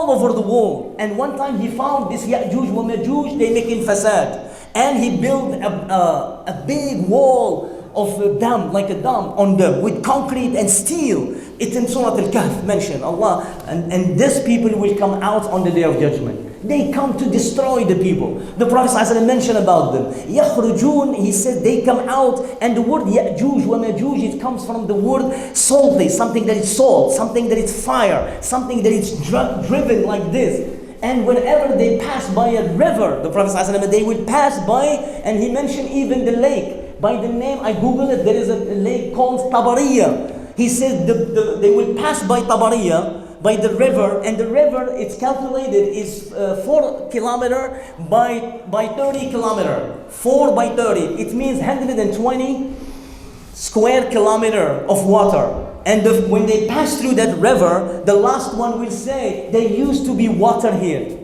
all over the world. And one time he found this Ya'juj wa Ma'juj, they making fasad. And he built a big wall of a dam, like a dam on them, with concrete and steel. It's in Surah Al-Kahf mentioned, Allah. And these people will come out on the day of judgment. They come to destroy the people. The Prophet ﷺ mentioned about them. يَخْرُجُونَ, he said they come out, and the word Ya'juj wa Ma'juj, it comes from the word salty, something that is salt, something that is fire, something that is driven like this. And whenever they pass by a river, the Prophet ﷺ, they will pass by, and he mentioned even the lake. By the name, I Googled it, there is a lake called Tabariya. He said they will pass by Tabariya, by the river, and the river, it's calculated, is 4 kilometer by 30 kilometer. 4 by 30. It means 120 square kilometer of water. And when they pass through that river, the last one will say, there used to be water here.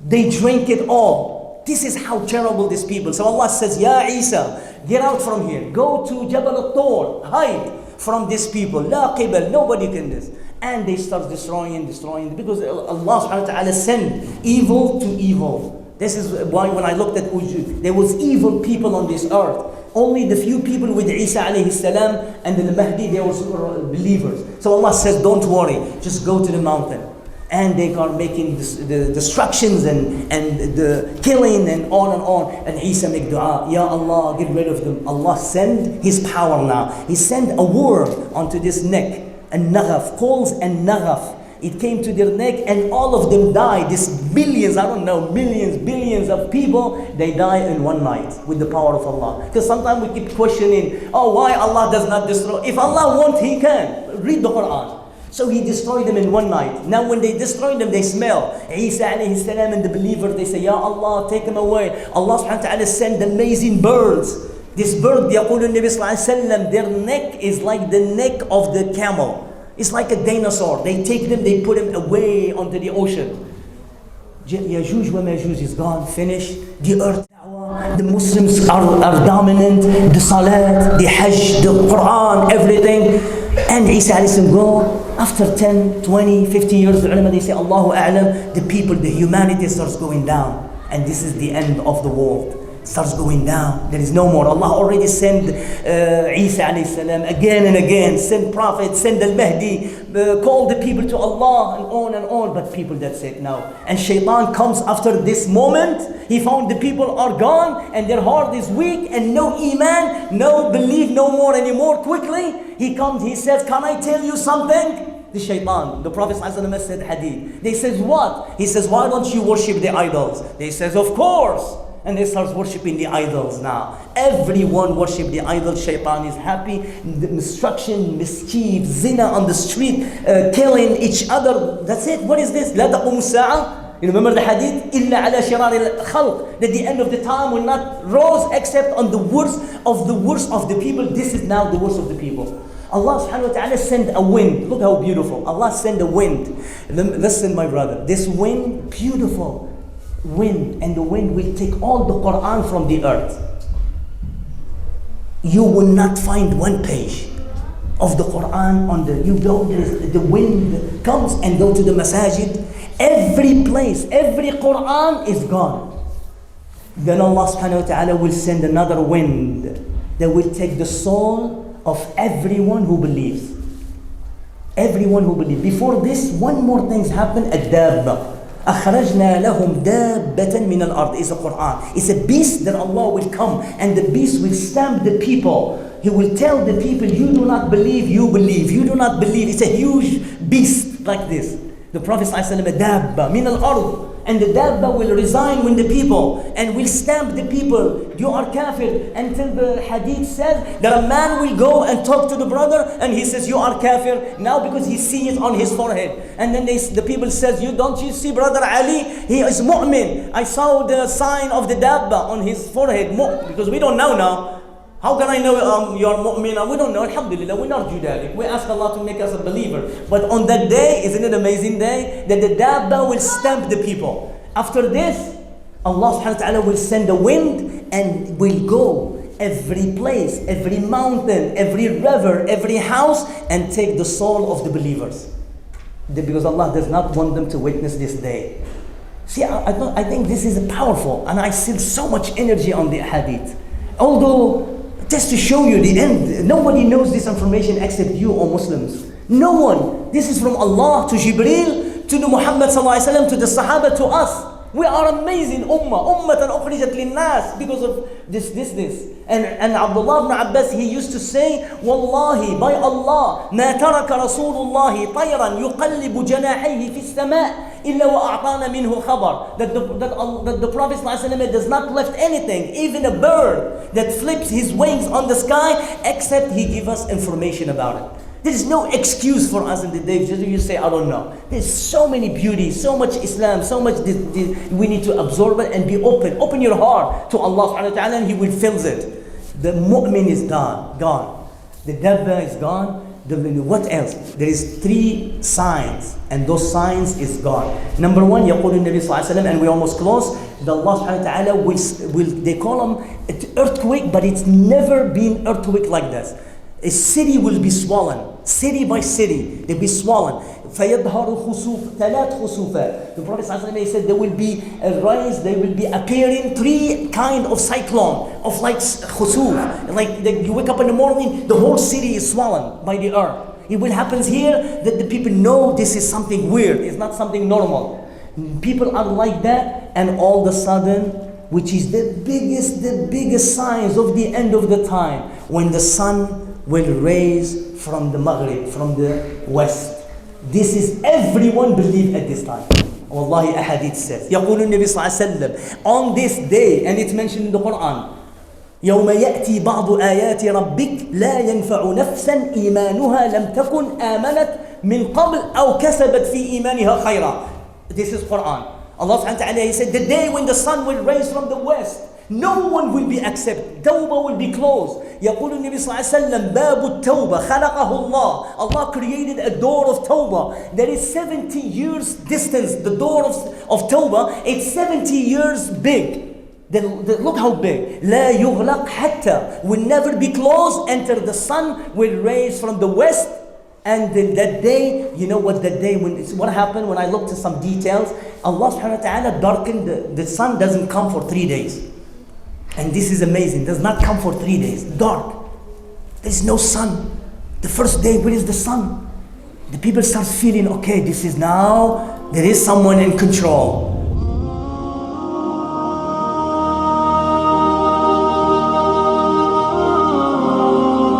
They drink it all. This is how terrible these people. So Allah says, Ya Isa, get out from here. Go to Jabal al-Tur. Hide from these people. La qibal, nobody can do this. And they start destroying, because Allah subhanahu wa ta'ala sent evil to evil. This is why when I looked at Ujud, there was evil people on this earth. Only the few people with Isa alayhi salam and the Mahdi, they were believers. So Allah says, don't worry, just go to the mountain. And they are making the destructions and the killing and on and on. And Isa make dua, Ya Allah, get rid of them. Allah send His power now. He sent a word onto this neck. And naghaf, calls and naghaf. It came to their neck and all of them died. These millions, I don't know, millions, billions of people, they die in one night with the power of Allah. Because sometimes we keep questioning, oh, why Allah does not destroy? If Allah wants, He can. Read the Quran. So He destroyed them in one night. Now when they destroy them, they smell. Isa alayhi salam and the believers, they say, Ya Allah, take them away. Allah subhanahu wa ta'ala send amazing birds. This bird, يقول النبي صلى الله عليه وسلم, their neck is like the neck of the camel. It's like a dinosaur. They take them, they put them away onto the ocean. Yajuj wa Majuj is gone, finished. The earth, the Muslims are dominant. The Salat, the Hajj, the Quran, everything. And Isa alayhi salam go. After 10, 20, 50 years, the ulama, they say, Allahu A'lam, the people, the humanity starts going down. And this is the end of the world. Starts going down. There is no more. Allah already sent Isa alayhi salam again and again. Send prophets, send al-Mahdi, call the people to Allah and on. But people, that's it now. And shaitan comes after this moment. He found the people are gone and their heart is weak and no iman, no belief, no more anymore. Quickly, he comes, he says, can I tell you something? The shaitan, the Prophet ﷺ said hadith. They says what? He says, why don't you worship the idols? They says, of course. And they start worshipping the idols now. Everyone worship the idols. Shaitan is happy. The destruction, mischief, zina on the street, killing each other. That's it. What is this? لا تقوم الساعة. You remember the hadith? إلا على شرار الخلق. That the end of the time will not rise except on the worst of the people. This is now the worst of the people. Allah subhanahu wa ta'ala send a wind. Look how beautiful. Allah send a wind. Listen, my brother. This wind, beautiful. Wind, and the wind will take all the Quran from the earth. You will not find one page of the Quran on the wind comes and go to the Masjed. Every place, every Quran is gone. Then Allah subhanahu wa ta'ala will send another wind that will take the soul of everyone who believes. Everyone who believes. Before this, one more thing happened at Dabba. أخرجنا لهم دابة من الأرض. It's a Quran. It's a beast that Allah will come and the beast will stamp the people. He will tell the people, you do not believe, you believe. You do not believe. It's a huge beast like this. The Prophet ﷺ, dabba min al-ard. And the dabba will resign with the people and will stamp the people. You are kafir. Until the hadith says that a man will go and talk to the brother and he says, you are kafir. Now because he sees it on his forehead. And then the people says, don't you see brother Ali? He is mu'min. I saw the sign of the dabba on his forehead. Because we don't know now. How can I know you are mu'min? We don't know. Alhamdulillah, we not Judaic. We ask Allah to make us a believer. But on that day, isn't it an amazing day? That the dabba will stamp the people. After this, Allah subhanahu wa ta'ala will send a wind and will go every place, every mountain, every river, every house and take the soul of the believers. because Allah does not want them to witness this day. See, I think this is powerful, and I see so much energy on the hadith. Although, just to show you the end, nobody knows this information except you or Muslims. No one. This is from Allah to Jibreel, to the Muhammad sallallahu alaihi wasallam, to the Sahaba, to us. We are amazing ummatan ukhrijat linnas, because of this. And Abdullah ibn Abbas, he used to say, Wallahi, by Allah, ma taraka Rasulullahi tayran yuqallibu janahayhi fi as-sama' illa wa a'tana minhu khabar. That the Prophet ﷺ does not left anything, even a bird that flips his wings on the sky, except he give us information about it. There is no excuse for us in the day. Just you say, I don't know. There's so many beauty, so much Islam, so much we need to absorb it and be open. Open your heart to Allah subhanahu wa ta'ala, and He will fill it. The mu'min is gone. The dabba is gone. What else? There is 3 signs, and those signs is gone. Number 1, يقول النبي صلى الله عليه وسلم, and we almost close. The Allah subhanahu wa ta'ala will they call them earthquake, but it's never been earthquake like this. A city will be swollen, city by city, they'll be swollen. فَيَظْهَرُ خُسُوفَ ثَلَاث خُسُوفَ. The Prophet ﷺ said there will be a rise, there will be appearing 3 kind of cyclone, of like khusuf. Like you wake up in the morning, the whole city is swollen by the earth. It will happen here that the people know this is something weird, it's not something normal. People are like that, and all of a sudden, which is the biggest signs of the end of the time, when the sun will rise from the Maghrib, from the west. This is everyone believe at this time. Wallahi, a hadith says, يقول النبي صلى الله عليه وسلم, on this day, and it's mentioned in the Quran, يوم يأتي بعض آيات ربك لا ينفع نفسا إيمانها لم تكن آمنت من قبل أو كسبت في إيمانها خيرا. This is Quran. Allah subhanahu wa ta'ala, He said, the day when the sun will rise from the west, no one will be accepted. Tawbah will be closed. يقول النبي صلى الله عليه وسلم باب التوبة خلقه الله. Allah created a door of Tawbah. There is 70 years distance. The door of Tawbah, it's 70 years big. Then look how big. لا يغلق حتى, will never be closed until the sun will rise from the west. And then that day, you know what that day, what happened when I looked at some details, Allah subhanahu wa ta'ala darkened, the sun doesn't come for 3 days. And this is amazing, does not come for 3 days, dark. There's no sun. The first day, where is the sun? The people start feeling, okay, this is now, there is someone in control.